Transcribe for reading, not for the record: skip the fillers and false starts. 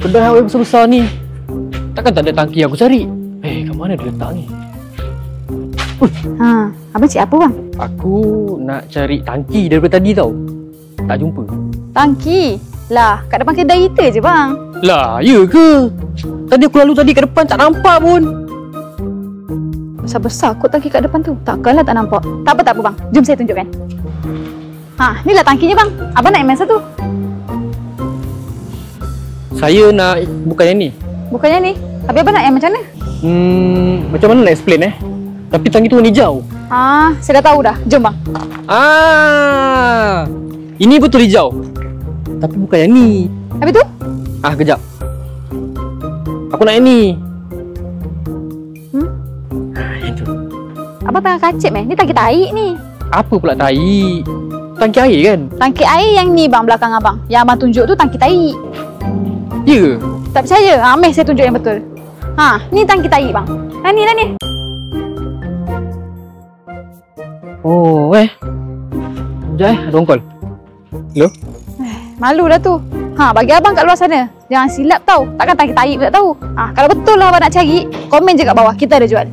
Kedai highway besar-besar ni. Takkan tak ada tangki aku cari? Kat mana dia letak ni? Abang cik apa bang? Aku nak cari tangki daripada tadi tau. Tak jumpa. Tangki? Lah, kat depan kedai kita je bang. Lah, ya ke? Tadi aku lalu tadi kat depan tak nampak pun. Besar-besar kot tangki kat depan tu. Takkanlah tak nampak. Tak apa bang. Jom saya tunjukkan. Ni lah tangkinya bang. Abang nak yang mana satu? Saya nak bukan yang ni. Bukannya ni. Habis abang nak yang macam mana? Macam mana nak explain Tapi tangki tu warna hijau. Saya dah tahu dah. Jom bang. Ini betul hijau. Tapi bukan yang ni. Habis tu? Kejap. Aku nak yang ni. Yang tu. Abang tengah kacip Ni tangki tahi ni. Apa pula tahi? Tangki air kan? Tangki air yang ni bang belakang abang. Yang abang tunjuk tu tangki tahi. Ya ke? Tak percaya? Meh saya tunjuk yang betul. Ni tangki tahi bang. Ni. Oh, sekejap ada orang call. Hello? Malu dah tu. Bagi abang kat luar sana. Jangan silap tau. Takkan tangki tahi pun tak tahu. Kalau betul lah abang nak cari, komen je kat bawah. Kita ada jual.